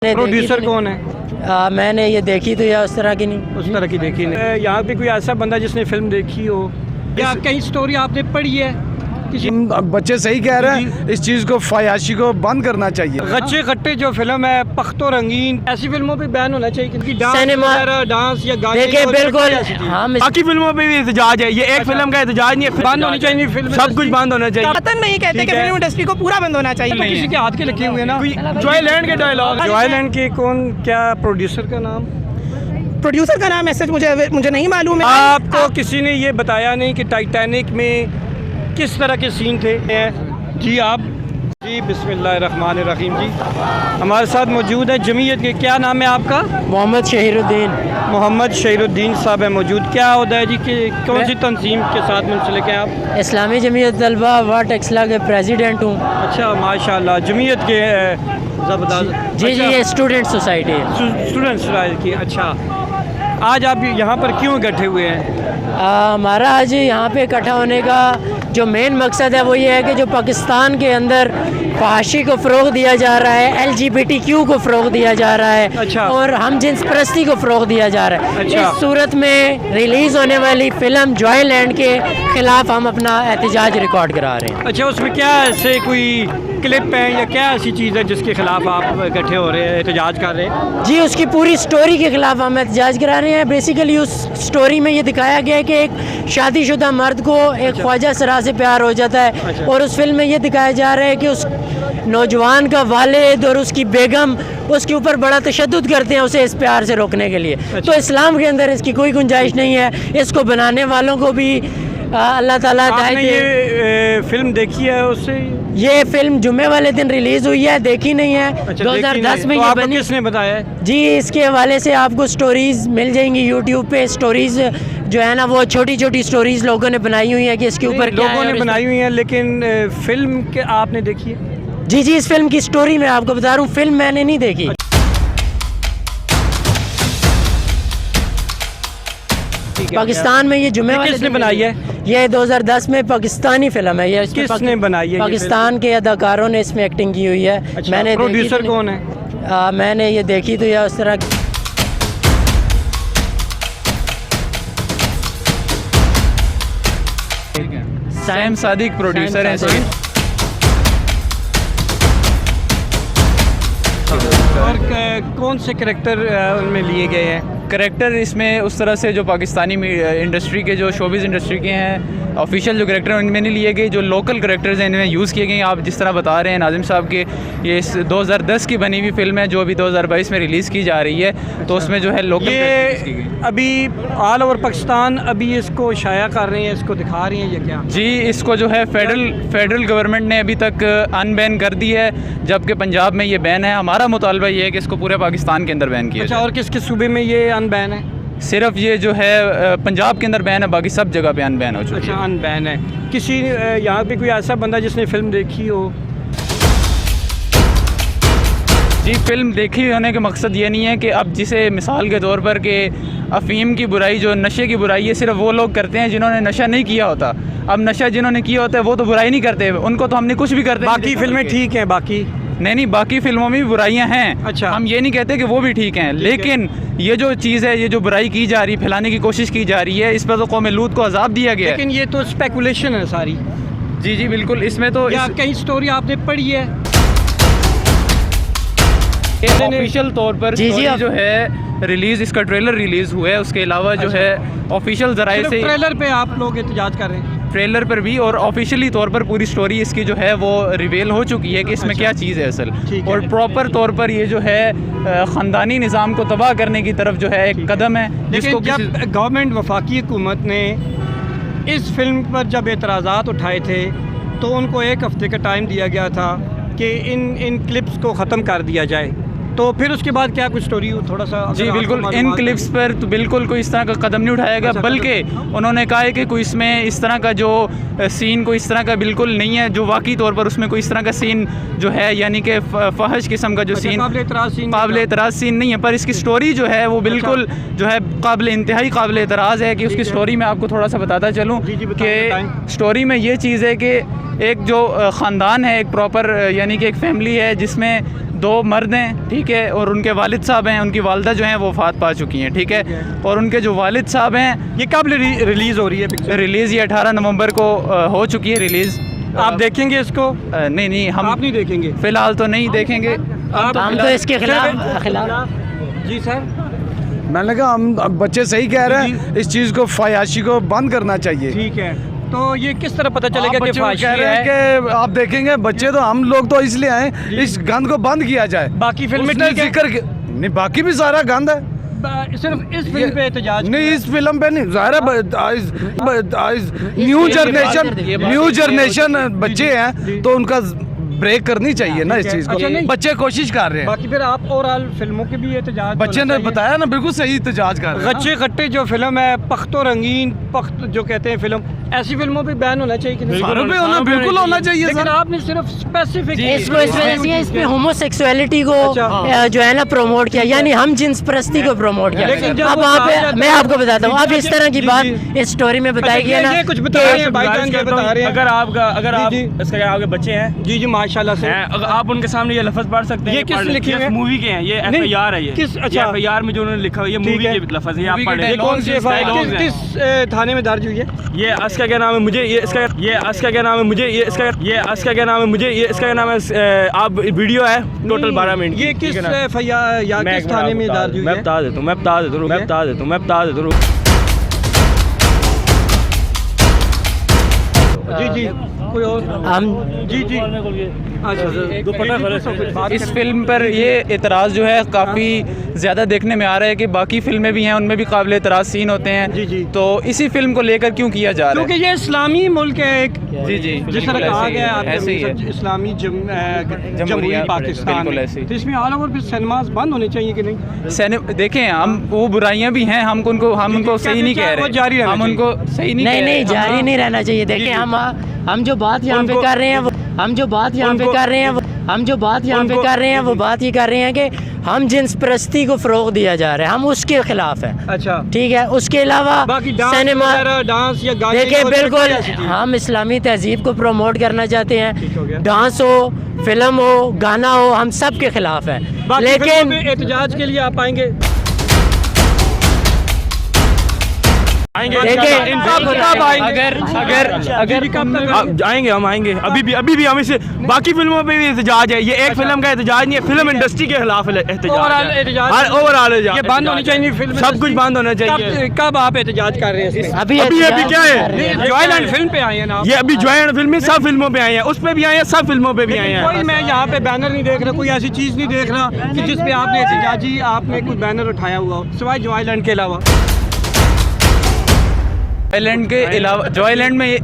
Producer कौन है? मैंने ये देखी तो या उस तरह की नहीं, उस तरह की देखी नहीं। यहाँ पे कोई ऐसा बंदा जिसने फिल्म देखी हो या कहीं स्टोरी आपने पढ़ी है किसी? बच्चे सही कह रहे हैं, इस चीज़ को फयाशी को बंद करना चाहिए। गच्चे खट्टे जो फिल्म है पख्तो रंगीन, ऐसी फिल्मों पे बैन होना चाहिए क्योंकि सिनेमा डांस या गाने देखिए बिल्कुल हम बाकी फिल्मों पे भी एहतजाज है, ये एक फिल्म का एहतजाज नहीं है। बंद होनी चाहिए फिल्म, सब कुछ बंद होना चाहिए। पता नहीं कहते कि फिल्म इंडस्ट्री को पूरा बंद होना चाहिए। तो किसी के हाथ के लिखे हुए ना। जॉयलैंड के डायलॉग, जॉयलैंड के कौन, क्या प्रोड्यूसर का नाम? प्रोड्यूसर का नाम ऐसे मुझे नहीं मालूम है। आपको किसी ने ये बताया नहीं कि टाइटैनिक में किस तरह के सीन थे? जी आप जी बिस्मिल्लाहिर्रहमानिर्रहीम जी हमारे साथ मौजूद है जमीयत के, क्या नाम है आपका? मोहम्मद शहीरुद्दीन। मोहम्मद शहीरुद्दीन साहब है मौजूद। क्या होता है जी कि कौन सी तंजीम के साथ मुंसलिक हैं आप? इस्लामी जमीयत तलबा वाट एक्सला के प्रेसिडेंट हूँ। अच्छा माशाल्लाह, जमीयत के ज़बरदस्त। जी जी ये स्टूडेंट सोसाइटी है। स्टूडेंट्स की। अच्छा, आज आप यहाँ पर क्यों इकट्ठे हुए हैं? हमारा आज यहाँ पे इकट्ठा होने का जो मेन मकसद है वो ये है कि जो पाकिस्तान के अंदर फहाशी को फ़रोग दिया जा रहा है, LGBTQ को फ़रोग दिया जा रहा है। अच्छा। और हम जिन्स परस्ती को फ़रोग दिया जा रहा है। अच्छा। इस सूरत में रिलीज़ होने वाली फ़िल्म जॉयलैंड के ख़िलाफ़ हम अपना एहतजाज रिकॉर्ड करा रहे हैं। अच्छा, उसमें क्या ऐसे कोई क्लिप है या क्या ऐसी चीज़ है जिसके ख़िलाफ़ आप इकट्ठे हो रहे हैं, एहतजाज कर रहे हैं? जी उसकी पूरी स्टोरी के ख़िलाफ़ हम एहतजाज करा रहे हैं। बेसिकली उस स्टोरी में ये दिखाया गया है कि एक शादीशुदा मर्द को एक ख्वाजा सरा से प्यार हो जाता है। अच्छा। और उस फिल्म में ये दिखाया जा रहा है कि उस नौजवान का वालिद और उसकी बेगम उसके ऊपर बड़ा तशद्दुद करते हैं उसे इस प्यार से रोकने के लिए। तो इस्लाम के अंदर इसकी कोई गुंजाइश नहीं है। इसको बनाने वालों को भी अल्लाह ताला आपने ये फिल्म देखी है उससे? ये फिल्म जुम्मे वाले दिन रिलीज़ हुई है, देखी नहीं है। अच्छा, 2010 में तो ये आपको बनी। किसने बताया है? जी इसके हवाले से आपको स्टोरीज़ मिल जाएंगी यूट्यूब पे। स्टोरीज़ जो है ना वो छोटी छोटी स्टोरीज़ लोगों ने बनाई हुई है कि इसके ऊपर क्या लोगों है ने और बनाई हुई है, लेकिन फिल्म के आपने देखी है? जी जी इस फिल्म की स्टोरी मैं आपको बता रहा हूँ, फिल्म मैंने नहीं देखी। पाकिस्तान में ये जुम्मे वाले किसने दिन बनाई है? ये 2010 में पाकिस्तानी फिल्म है। ये इसमें किसने बनाई है ये पाकिस्तान के अदाकारों ने इसमें एक्टिंग की हुई है। अच्छा, मैंने प्रोड्यूसर कौन है? मैंने ये देखी तो या उस तरह सैम सादिक प्रोड्यूसर है इसके। और कौन से करेक्टर उनमें लिए गए हैं? करेक्टर इसमें उस तरह से जो पाकिस्तानी इंडस्ट्री के जो शोबिज़ इंडस्ट्री के हैं ऑफिशियल जो करेक्टर उनमें नहीं लिए गए, जो लोकल करेक्टर्स हैं इनमें यूज़ किए गए। आप जिस तरह बता रहे हैं नाजिम साहब के, ये इस 2010 की बनी हुई फिल्म है जो अभी 2022 में रिलीज़ की जा रही है। तो उसमें जो है लोकल ये अभी ऑल ओवर पाकिस्तान अभी इसको शाया कर रहे हैं, इसको दिखा रही हैं, ये क्या? जी इसको जो है फेडरल गवर्नमेंट ने अभी तक अनबैन कर दी है, जबकि पंजाब में ये बैन है। हमारा मुतालबा ये है कि इसको पूरे पाकिस्तान के अंदर बैन किया अच्छा, जाए। और किस किस सूबे में ये अनबैन है? सिर्फ ये जो है पंजाब के अंदर बैन है, बाकी सब जगह पे अनबैन हो चुका है। अच्छा, अनबैन है। किसी यहाँ पे कोई ऐसा बंदा जिसने फिल्म देखी हो? जी फिल्म देखी होने का मकसद ये नहीं है कि अब जिसे मिसाल के तौर पर कि अफ़ीम की बुराई, जो नशे की बुराई है, सिर्फ वो लोग करते हैं जिन्होंने नशा नहीं किया होता। अब नशा जिन्होंने किया होता है वो तो बुराई नहीं करते, उनको तो हमने कुछ भी करते। बाकी फिल्में ठीक हैं? बाकी नहीं, बाकी फिल्मों में भी बुराइयां हैं। अच्छा। हम ये नहीं कहते कि वो भी ठीक हैं, लेकिन ये जो चीज़ है, ये जो बुराई की जा रही, फैलाने की कोशिश की जा रही है, इस पर तो कौम लूत को अजाब दिया गया है। लेकिन ये तो स्पेकुलेशन है सारी। जी जी बिल्कुल, इसमें तो या कहीं स्टोरी आपने पढ़ी है? ऑफिशियल तौर पर जी, स्टोरी आप- जो है रिलीज़, इसका ट्रेलर रिलीज़ हुआ है। उसके अलावा जो है ऑफिशियल ज़राए से ट्रेलर पे आप लोग एहतजाज कर रहे हैं? ट्रेलर पर भी और ऑफिशियली तौर पर पूरी स्टोरी इसकी जो है वो रिवील हो चुकी है कि इसमें क्या चीज़ है असल। ठीक है। और प्रॉपर तौर पर ये जो है ख़ानदानी निज़ाम को तबाह करने की तरफ जो है एक कदम है, जिसको लेकिन जब गवर्नमेंट वफाकी हुकूमत ने इस फिल्म पर जब एतराज़ात उठाए थे तो उनको 1 हफ़्ते का टाइम दिया गया था कि इन क्लिप्स को ख़त्म कर दिया जाए। तो फिर उसके बाद क्या कुछ स्टोरी हो थोड़ा सा? जी बिल्कुल, इन क्लिप्स पर तो बिल्कुल कोई इस तरह का कदम नहीं उठाया गया, बल्कि उन्होंने कहा है कि कोई इसमें इस तरह का जो सीन कोई इस तरह का बिल्कुल नहीं है जो वाकई तौर पर उसमें कोई इस तरह का सीन जो है, यानी कि फहश किस्म का जो सीन, काबिल एतराज़ सीन नहीं है। पर इसकी स्टोरी जो है वो बिल्कुल जो है इंतहाई काबिल एतराज़ है। कि उसकी स्टोरी में आपको थोड़ा सा बताता चलूँ कि स्टोरी में ये चीज़ है कि एक जो ख़ानदान है, एक प्रॉपर यानी कि एक फैमिली है जिसमें दो मर्द हैं, ठीक है, और उनके वालिद साहब हैं, उनकी वालदा जो हैं वो वफ़ात पा चुकी हैं, ठीक है, और उनके जो वालिद साहब हैं, ये कब रिलीज़ हो रही है पिक्चर? रिलीज़ ये 18 नवंबर को हो चुकी है रिलीज़। आप देखेंगे इसको? नहीं हम आप नहीं देखेंगे फ़िलहाल तो नहीं देखेंगे। हम तो इसके खिलाफ जी सर। मैंने कहा हम अब बच्चे सही कह रहे हैं, इस चीज़ को फयाशी को बंद करना चाहिए। ठीक है, तो ये किस तरह पता चलेगा आप कि बच्चों को फाशी कह रहे हैं है? कि आप देखेंगे बच्चे तो हम लोग तो इसलिए आए, इस गंद को बंद किया जाए। बाकी फिल्में उसने ठीक है? जिक्र नहीं, बाकी भी सारा गंद है। सिर्फ इस फिल्म पे एहतजाज नहीं, इस फिल्म पे नहीं, ज़ाहिर न्यू जनरेशन बच्चे हैं तो उनका ब्रेक करनी चाहिए ना इस चीज़ अच्छा, को। नहीं। बच्चे कोशिश कर रहे हैं। बाकी फिर आप ओवरऑल फिल्मों के भी एहतजाज बच्चे ने बताया ना, बिल्कुल सही एहतजाज कर रहे हैं। गच्चे खट्टे जो फिल्म है, पख्तो रंगीन पख्त जो कहते हैं फिल्म, ऐसी फिल्मों पे बैन होना चाहिए कि नहीं? सारों पे होना बिल्कुल होना चाहिए लेकिन सर। आपने सिर्फ स्पेसिफिक इसको इस वजह से इस पे होमोसेक्सुअलिटी को अच्छा। जो है ना प्रमोट किया, यानी हम जिन्स परस्ती को प्रमोट किया। लेकिन जब अब वो वहाँ कहा पे जाता मैं है- आपको बताता हूँ, अब इस तरह की जी, बात जी। इस स्टोरी में बताई गई है ना ये कुछ बता रहे हैं, भाईजान ये बता रहे हैं। अगर आप जी, जी। इसका क्या आपके बच्चे हैं जी जी माशाल्लाह से। हैं, अगर आप उनके सामने ये लफ्ज पढ़ सकते हैं। ये किस पढ़ लें। लिखे हुए हैं? मूवी के हैं, ये नहीं, FIR है। ये किस- अच्छा। FIR में जो उन्होंने लिखा हुआ है, ये ठीक मूवी है। के लफ्ज है, ये आप पढ़ ये लें। कौन सी FIR dialogues हैं। किस थाने में दर्ज हुई है? ये इसका क्या नाम है मुझे, ये इसका क्या नाम है मुझे, ये इसका क्या नाम है मुझे, ये इसका क्या नाम है, आप वीडियो है टोटल 12 मिनट की, ये ठीक किस है ना? FIR या मैं किस थाने में दर्ज हुई मैं है? बता देता हूँ। जी जी, कोई और? हम जी जी, अच्छा इस फिल्म पर ये एतराज़ जो है काफ़ी ज़्यादा देखने में आ रहा है कि बाकी फिल्में भी हैं, उनमें भी काबिल एतराज़ सीन होते हैं। जी, जी। तो इसी फिल्म को लेकर क्यों किया जा रहा है? क्योंकि ये इस्लामी मुल्क है एक, जी जी, जिस तरह बिल्कुल कहा ऐसे ही गया है, है ऐसे ही है। इस्लामी जमहूरी पाकिस्तान बिल्कुल है। ऐसे ही। तो इसमें ऑल ओवर फिर सिनेमास बंद होने चाहिए कि नहीं? देखें, हम वो बुराइयां भी हैं, हम उनको सही नहीं कह वो रहे, जारी रहना हम उनको सही नहीं कह नहीं रहे। नहीं जारी नहीं रहना चाहिए। देखिए हम जो बात यहाँ पे कर रहे हैं वो बात ये कर रहे हैं कि हम जिन्स परस्ती को फ़रोग़ दिया जा रहा है, हम उसके खिलाफ हैं। अच्छा, ठीक है, उसके अलावा बाकी डांस सिनेमा वगैरह, डांस या गाने देखिए और बिल्कुल कोई ऐसी चीज़? हम इस्लामी तहजीब को प्रमोट करना चाहते ठीक हो गया। हैं। डांस हो, फिल्म हो, गाना हो, हम सब के खिलाफ हैं। बाकी फिल्मों लेकिन में एहतजाज के लिए आप आएंगे? देखिए आएंगे, हम आएंगे, अभी भी हम इसे बाकी फिल्मों पे भी एहतजाज है। ये एक फिल्म का एहतजाज नहीं है, फिल्म इंडस्ट्री के खिलाफ ओवरऑल एहतजाज एहतजाज, ओवरऑल ये बंद होनी चाहिए फिल्म, सब कुछ बंद होना चाहिए। कब आप एहतजाज कर रहे हैं इसमें? अभी अभी क्या है? एहतजाज जॉयलैंड फिल्म पे आए हैं ना आप? ये अभी ज्वाइन फिल्म में सब फिल्मों पे आए हैं, उस पे भी आए हैं, सब फिल्मों पे भी आए लेकिन कोई हैं। मैं यहाँ पे बैनर नहीं देख रहा, कोई ऐसी चीज़ नहीं देख रहा कि जिस पे आपने एहतजाजी आपने कोई बैनर उठाया हुआ हो, सिवाय जॉयलैंड के अलावा। जॉयलैंड के अलावा जॉयलैंड में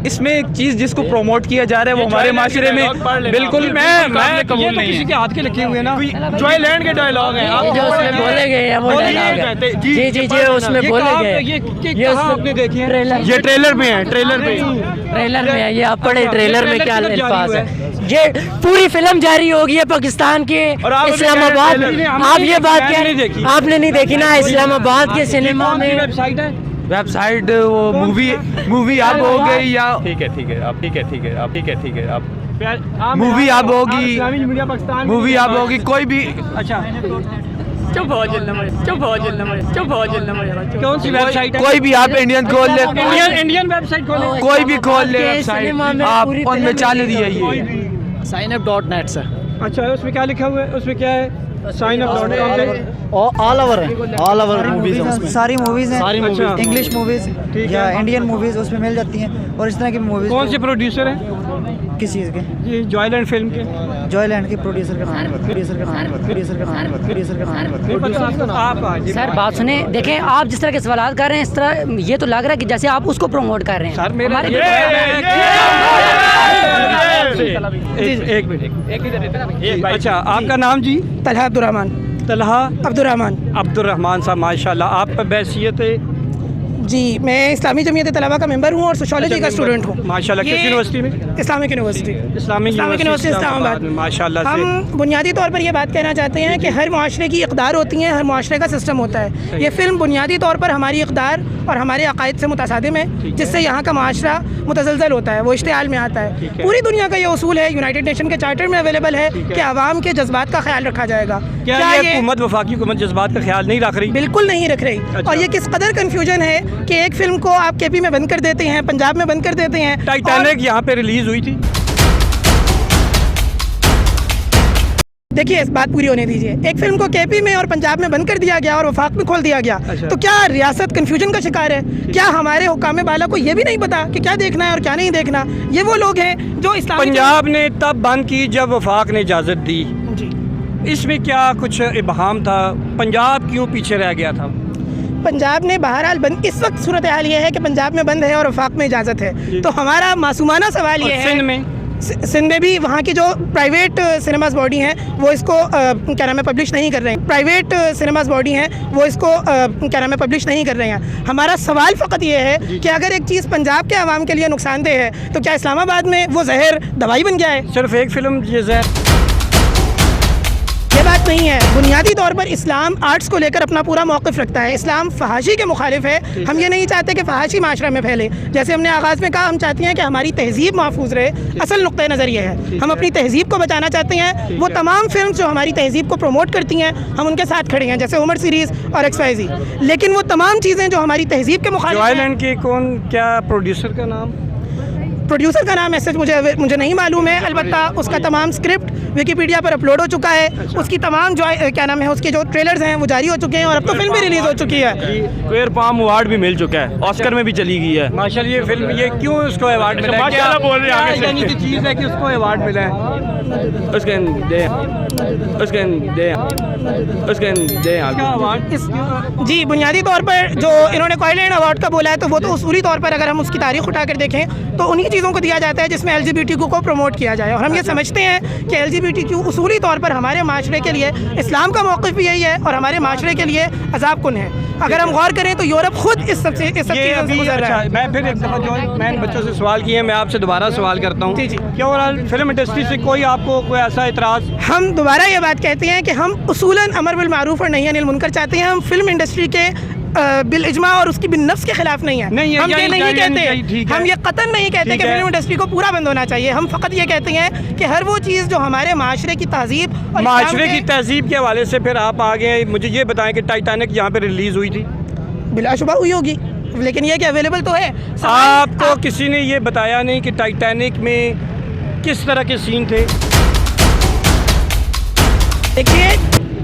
इसमें एक चीज़ जिसको प्रमोट किया जा रहा है वो हमारे माशरे में बिल्कुल मैं कबूल ये तो नहीं किसी है। के हाथ के लिखे हुए हैं ना। जॉयलैंड के डायलॉग हैं, ये जो उसमें बोले गए हैं वो बोलिए, डायलॉग है। जी, जी जी जी उसमें ये बोले कहाँ- गए ये ये कहाँ आपने देखे हैं? ये ट्रेलर पे है, ट्रेलर पे। ट्रेलर में है, ये आप पढ़े ट्रेलर में क्या ट्रेलर अल्फाज जारी है। ये पूरी फिल्म जारी होगी है पाकिस्तान के और आप अभी इस्लामाबाद। कह रहे हैं ट्रेलर। आप ये बात मैंने कह नहीं देखी। आपने नहीं देखी ना इस्लामाबाद के सिनेमा में वेबसाइट है? वेबसाइट वो मूवी अब हो गई या ठीक है आप मूवी अब होगी, इस्लामी मीडिया पाकिस्तान में- मूवी अब होगी, कोई भी अच्छा, कौन सी वेबसाइट है? कोई भी आप इंडियन खोल ले, इंडियन वेबसाइट खोले। कोई भी खोल ले के वेबसाइट, सिनेमा में आप पूरी उनमें फिल्म चालू दी है कोई ये। भी। signup.net sir. अच्छा, उसमें क्या लिखा हुआ है? उसमें क्या है? Sign up all over movies हैं उसमें। सारी मूवीज हैं, सारी अच्छा। मूवीज इंग्लिश मूवीज ठीक या है। इंडियन मूवीज उसमें मिल जाती हैं और इस तरह की मूवीज। कौन से प्रोड्यूसर हैं? किस चीज़ के? ये जॉयलैंड फिल्म के। जॉयलैंड के प्रोड्यूसर का नाम है, नहीं पता आप आज सर बात सुने, देखें आप जिस तरह के सवाल कर रहे हैं इस तरह ये तो लग रहा है कि जैसे आप उसको प्रमोट कर रहे हैं। सर मेरा हमारे- एक मिनट। अच्छा, आपका नाम जी? तलहा अब्दुर्रहमान। तलहा अब्दुर्रहमान। अब्दुर्रहमान साहब, माशाल्लाह। आप पर बैसियत जी, मैं इस्लामी जमीयत तलबा का मेंबर हूँ और सोशोलॉजी का स्टूडेंट हूँ। माशाल्लाह। किस ये यूनिवर्सिटी में? Islamic university. Islamic university Islamabad. माशाल्लाह से। हम बुनियादी तौर पर ये बात कहना चाहते हैं कि हर मुआशरे की इक़दार होती हैं, हर मुआशरे का सिस्टम होता है। ये फ़िल्म बुनियादी तौर पर हमारी इक़दार और हमारे अक़ायद से मुतसादिम है, जिससे यहाँ का मुआशरा मुतज़लज़ल होता है, वो इश्तिआल में आता है। पूरी दुनिया का ये उसूल है, यूनाइटेड नेशन के चार्टर में अवेलेबल है कि आवाम के जज्बात का ख्याल रखा जाएगा। क्या ये हुकूमत, वफाकी हुकूमत जज्बात का ख्याल नहीं रख रही? बिल्कुल नहीं रख रही। और ये किस कदर कन्फ्यूजन है कि एक फ़िल्म को आप केपी में बंद कर देते हैं, पंजाब में बंद कर देते हैं। टाइटैनिक यहाँ पे रिलीज़ हुई थी। देखिए, इस बात पूरी होने दीजिए। एक फिल्म को केपी में और पंजाब में बंद कर दिया गया और वफाक में खोल दिया गया। तो क्या रियासत कन्फ्यूजन का शिकार है? क्या हमारे हुकाम बाला को ये भी नहीं पता कि क्या देखना है और क्या नहीं देखना? ये वो लोग हैं जो इस्लामी पंजाब ने तब बंद की जब वफाक ने इजाज़त दी। जी, इसमें क्या कुछ इबहाम था? पंजाब क्यों पीछे रह गया था? पंजाब ने बहरहाल बंद, इस वक्त सूरत हाल ये है कि पंजाब में बंद है और वफाक में इजाज़त है। तो हमारा मासूमाना सवाल ये है, सिंध में, सिंध में भी वहाँ की जो प्राइवेट सिनेमाज बॉडी हैं वो इसको क्या नाम है पब्लिश नहीं कर रहे हैं। प्राइवेट सिनेमाज बॉडी हैं वो इसको क्या नाम है पब्लिश नहीं कर रहे हैं। हमारा सवाल फ़कत ये है कि अगर एक चीज़ पंजाब के आवाम के लिए नुकसानदेह है तो क्या इस्लामाबाद में वो जहर दवाई बन गया है? सिर्फ एक फिल्म ये जहर, ये बात नहीं है। बुनियादी तौर पर इस्लाम आर्ट्स को लेकर अपना पूरा मौक़िफ़ रखता है। इस्लाम फहाशी के मुखालिफ है। हम ये नहीं चाहते कि फहाशी माशरा में फैले। जैसे हमने आगाज़ में कहा, हम चाहते हैं कि हमारी तहज़ीब महफूज रहे। असल नुक्ता नज़र ये है, हम अपनी तहज़ीब को बचाना चाहते हैं। वो तमाम फिल्म जो हमारी तहज़ीब को प्रमोट करती हैं, हम उनके साथ खड़े हैं, जैसे उमर सीरीज़ और XYZ। लेकिन वो तमाम चीज़ें जो हमारी तहज़ीब के मुखालिफ हैं। जॉयलैंड के कौन, क्या प्रोड्यूसर का नाम? प्रोड्यूसर का नाम ऐसे मुझे नहीं मालूम है। अलबत्ता उसका तमाम स्क्रिप्ट विकीपीडिया पर अपलोड हो चुका है। उसकी तमाम जो क्या नाम है, उसके जो ट्रेलर्स हैं वो जारी हो चुके हैं और अब तो फिल्म भी रिलीज़ हो चुकी है। क्वेयर पाम अवार्ड भी मिल चुका है, ऑस्कर में भी चली गई है। माशाल्लाह। ये फिल्म, ये क्यों उसको अवार्ड मिला है? माशाल्लाह बोल रहे हैं आगे से। यानी कि चीज़ है कि उसको अवार्ड मिला है। उसके दे क्या अवार्ड? जी, बुनियादी तौर पर जो इन्होंने क्वाइलैंड अवार्ड का बोला है तो वो तो उसूली तौर पर अगर हम उसकी तारीख उठा कर देखें तो उन्हीं चीज़ों को दिया जाता है जिसमें LGBTQ को प्रमोट किया जाए। और हम ये समझते हैं कि LGBTQ उसूली तौर पर हमारे माशरे के लिए, इस्लाम का मौक़िफ़ भी यही है और हमारे माशरे के लिए अज़ाब कुन है। अगर हम गौर करें तो यूरोप खुद इस सब चीज़ों से गुजर रहा है। मैं फिर एक दफ़ा जो मैंने बच्चों से सवाल किए, मैं आपसे दोबारा सवाल करता हूँ। जी, जी। क्या ओवरऑल फिल्म इंडस्ट्री से कोई आपको कोई ऐसा इतराज़? हम दोबारा ये बात कहते हैं कि हम उसूलन अमर बिल मारूफ और नही अनिल मुनकर चाहते हैं। हम फिल्म इंडस्ट्री के बिल इज्मा और उसकी बिन नफ्स के खिलाफ नहीं है। नहीं, हम ये नहीं कहते, हम ये कतन नहीं कहते कि है। फिल्म इंडस्ट्री को पूरा बंद होना चाहिए। हम फ़कत ये कहते हैं कि हर वो चीज़ जो हमारे माशरे की तहज़ीब और माशरे की तहज़ीब के हवाले से फिर आप आगे मुझे ये बताएं कि टाइटैनिक यहाँ पे रिलीज़ हुई थी। बिलाशुबा हुई होगी, लेकिन ये कि अवेलेबल तो है। आपको किसी ने ये बताया नहीं कि टाइटैनिक में किस तरह के सीन थे? देखिए,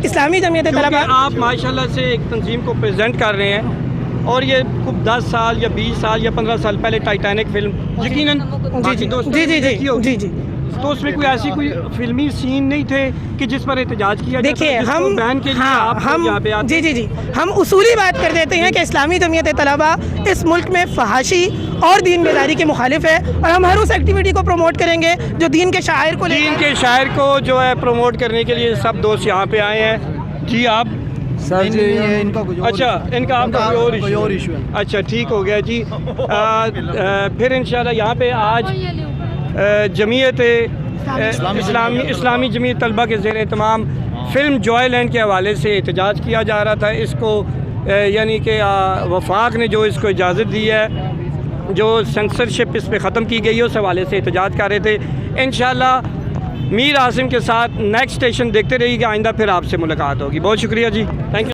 इस्लामी जमीयत तलबा, आप माशाल्लाह से एक तंजीम को प्रेजेंट कर रहे हैं और ये खूब 10 साल या 20 साल या 15 साल पहले टाइटैनिक फिल्म यकीनन बाकी दोस्तों ने देखी होगी। जी, तो उसमें कोई ऐसी कोई फिल्मी सीन नहीं थे कि जिस पर एहतजाज किया जाता, देखिए जिसको हम बैन के लिए आप यहाँ पे आते? जी, हम उसूली बात कर देते हैं कि इस्लामी जमीयत तलबा इस मुल्क में फहाशी और दीन बेदारी के मुखालिफ है और हम हर उस एक्टिविटी को प्रमोट करेंगे जो दीन के शायर को दीन के शायर को जो है प्रमोट करने के लिए सब दोस्त यहाँ पे आए हैं। जी आप? सर जी, ये इनका कुछ अच्छा, इनका आपका कोई और इशू है? अच्छा, ठीक हो गया जी। फिर इंशाल्लाह यहाँ पे आज जमीयत इस्लामी जमीयत तलबा के ज़ेर एहतमाम फ़िल्म जॉयलैंड के हवाले से एहतजाज किया जा रहा था। इसको यानी कि वफाक ने जो इसको इजाज़त दी है, जो सेंसरशिप इस पर ख़त्म की गई है, उस हवाले से एहतजाज कर रहे थे। इंशाल्लाह मीर आसिम के साथ नेक्स्ट स्टेशन देखते रहिएगा। आइंदा फिर आपसे मुलाकात होगी। बहुत शुक्रिया जी, थैंक यू।